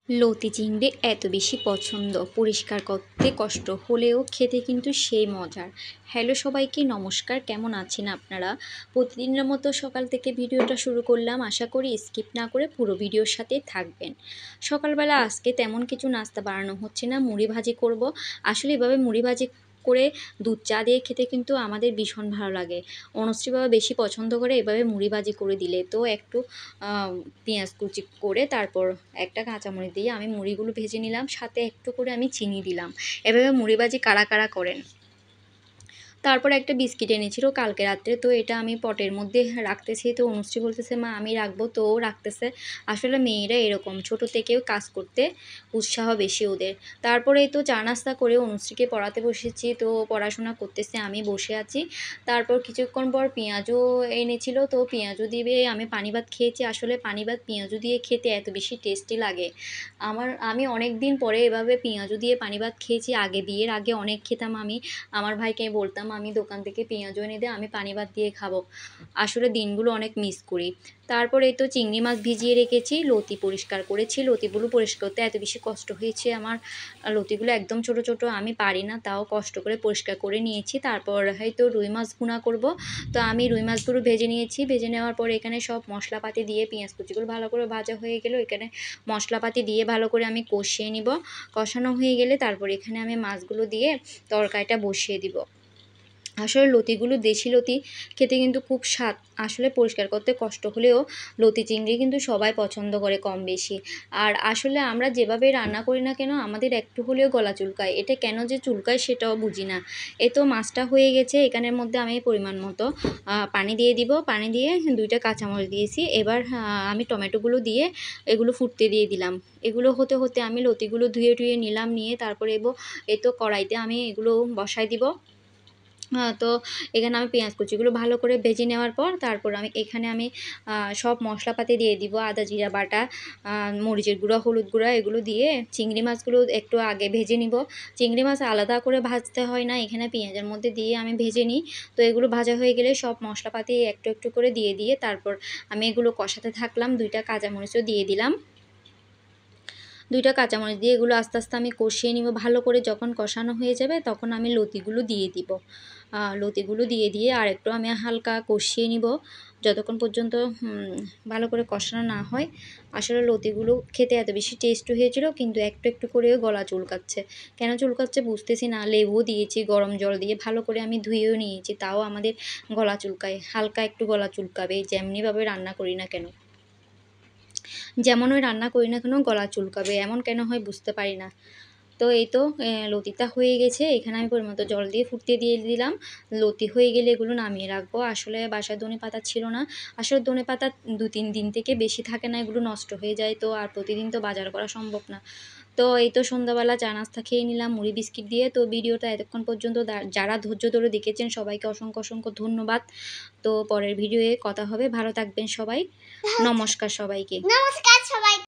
লতি চিংড়ি এত বেশি পছন্দ, পরিষ্কার করতে কষ্ট হলেও খেতে কিন্তু সেই মজার। হ্যালো সবাইকে নমস্কার, কেমন আছেন আপনারা? প্রতিদিনের মতো সকাল থেকে ভিডিওটা শুরু করলাম, আশা করি স্কিপ না করে পুরো ভিডিওর সাথে থাকবেন। সকালবেলা আজকে তেমন কিছু নাস্তা বানানো হচ্ছে না, মুড়ি ভাজি করব। আসলে এভাবে মুড়ি ভাজি করে দুধ চা দিয়ে খেতে কিন্তু আমাদের ভীষণ ভালো লাগে। অনুশ্রী বাবা বেশি পছন্দ করে এভাবে মুড়ি ভাজি করে দিলে। তো একটু পেঁয়াজ কুচি করে তারপর একটা কাঁচামরিচ দিয়ে আমি মুড়িগুলো ভেজে নিলাম, সাথে একটু করে আমি চিনি দিলাম। এভাবে মুড়ি ভাজি কারা কারা করেন? তারপর একটা বিস্কিট এনেছিল কালকে রাত্রে, তো এটা আমি পটের মধ্যে রাখতেছি। তো অনুশ্রী বলতেছে মা আমি রাখবো, তো ও রাখতেছে। আসলে মেয়েরা এরকম, ছোট থেকেও কাজ করতে উৎসাহ বেশি ওদের। তারপরে তো চা নাস্তা করে অনুশ্রীকে পড়াতে বসেছি, তো পড়াশোনা করতেছে, আমি বসে আছি। তারপর কিছুক্ষণ পর পেঁয়াজও এনেছিল, তো পেঁয়াজও দিবে। আমি পানি ভাত খেয়েছি। আসলে পানি ভাত পেঁয়াজও দিয়ে খেতে এত বেশি টেস্টি লাগে। আমি অনেক দিন পরে এভাবে পেঁয়াজও দিয়ে পানি ভাত খেয়েছি। বিয়ের আগে অনেক খেতাম আমি। আমার ভাইকে বলতাম আমি দোকান থেকে পেঁয়াজও এনে দে, আমি পানি ভাত দিয়ে খাবো। আসলে দিনগুলো অনেক মিস করি। তারপরে তো চিংড়ি মাছ ভিজিয়ে রেখেছি, লতি পরিষ্কার করেছি। লতিগুলো পরিষ্কার করতে এত বেশি কষ্ট হয়েছে আমার। লতিগুলো একদম ছোট ছোট, আমি পারি না, তাও কষ্ট করে পরিষ্কার করে নিয়েছি। তারপর হয়তো রুই মাছ ভুনা করব। তো আমি রুই মাছগুলো ভেজে নিয়েছি। ভেজে নেওয়ার পর এখানে সব মশলাপাতি দিয়ে পেঁয়াজ কুচিগুলো ভালো করে ভাজা হয়ে গেল। এখানে মশলাপাতি দিয়ে ভালো করে আমি কষিয়ে নিব। কষানো হয়ে গেলে তারপর এখানে আমি মাছগুলো দিয়ে তরকারিটা বসিয়ে দিব। আসলে লতিগুলো দেশি লতি, খেতে কিন্তু খুব স্বাদ। আসলে পরিষ্কার করতে কষ্ট হলেও লতি চিংড়ি কিন্তু সবাই পছন্দ করে কম বেশি। আর আসলে আমরা যেভাবে রান্না করি না কেন আমাদের একটু হলেও গলা চুলকায়। এটা কেন যে চুলকায় সেটাও বুঝি না। এ তো মাছটা হয়ে গেছে, এখানের মধ্যে আমি পরিমাণ মতো পানি দিয়ে দিব। পানি দিয়ে 2টা কাঁচামরিচ দিয়েছি। এবার আমি টমেটোগুলো দিয়ে এগুলো ফুটতে দিয়ে দিলাম। এগুলো হতে হতে আমি লতিগুলো ধুয়ে টুয়ে নিলাম, নিয়ে তারপরে এ তো কড়াইতে আমি এগুলো বসাই দিব। তো এখানে আমি পেঁয়াজ কুচিগুলো ভালো করে ভেজে নেওয়ার পর তারপর এখানে আমি সব মশলাপাতি দিয়ে দিব। আদা জিরা বাটা, মরিচের গুঁড়া, হলুদ গুঁড়া, এগুলো দিয়ে চিংড়ি মাছগুলো একটু আগে ভেজে নিব। চিংড়ি মাছ আলাদা করে ভাজতে হয় না, এখানে পেঁয়াজের মধ্যে দিয়ে আমি ভেজে নিই। তো এগুলো ভাজা হয়ে গেলে সব মশলাপাতি একটু একটু করে দিয়ে তারপর আমি এগুলো কষাতে থাকলাম। 2টা কাঁচামরিচও দিয়ে দিলাম। 2টা কাঁচামরিচ দিয়ে এগুলো আস্তে আস্তে আমি কষিয়ে নিব ভালো করে। যখন কষানো হয়ে যাবে তখন আমি লতিগুলো দিয়ে দিব। লতিগুলো দিয়ে আর একটু আমি হালকা কষিয়ে নিব যতক্ষণ পর্যন্ত ভালো করে কষানো না হয়। আসলে লতিগুলো খেতে এত বেশি টেস্ট হয়েছিল, কিন্তু একটু একটু করেও গলা চুলকাচ্ছে। কেন চুলকাচ্ছে বুঝতেছি না। লেবু দিয়েছি গরম জল দিয়ে, ভালো করে আমি ধুয়েও নিয়েছি, তাও আমাদের গলা চুলকায়। হালকা একটু গলা চুলকাবে যেমনিভাবে রান্না করি না কেন। যেমন ওই রান্না করি না কেন গলা চুলকাবে, এমন কেন হয় বুঝতে পারি না। তো এই তো লতিটা হয়ে গেছে। এখানে আমি পরিমাণ মতো জল দিয়ে ফুটতে দিয়ে দিলাম। লতি হয়ে গেলে এগুলো নামিয়ে রাখবো। আসলে বাসায় ধনেপাতা ছিল না। আসলে ধনেপাতা 2-3 দিন থেকে বেশি থাকে না, এগুলো নষ্ট হয়ে যায়। তো আর প্রতিদিন তো বাজার করা সম্ভব না। তো এই তো সন্ধ্যাবেলা চা নাস্তা খেয়ে নিলাম মুড়ি বিস্কিট দিয়ে। তো ভিডিওটা এতক্ষণ পর্যন্ত যারা ধৈর্য ধরে দেখেছেন সবাইকে অসংখ্য অসংখ্য ধন্যবাদ। তো পরের ভিডিওয়ে কথা হবে। ভালো থাকবেন সবাই। নমস্কার সবাইকে। নমস্কার সবাই।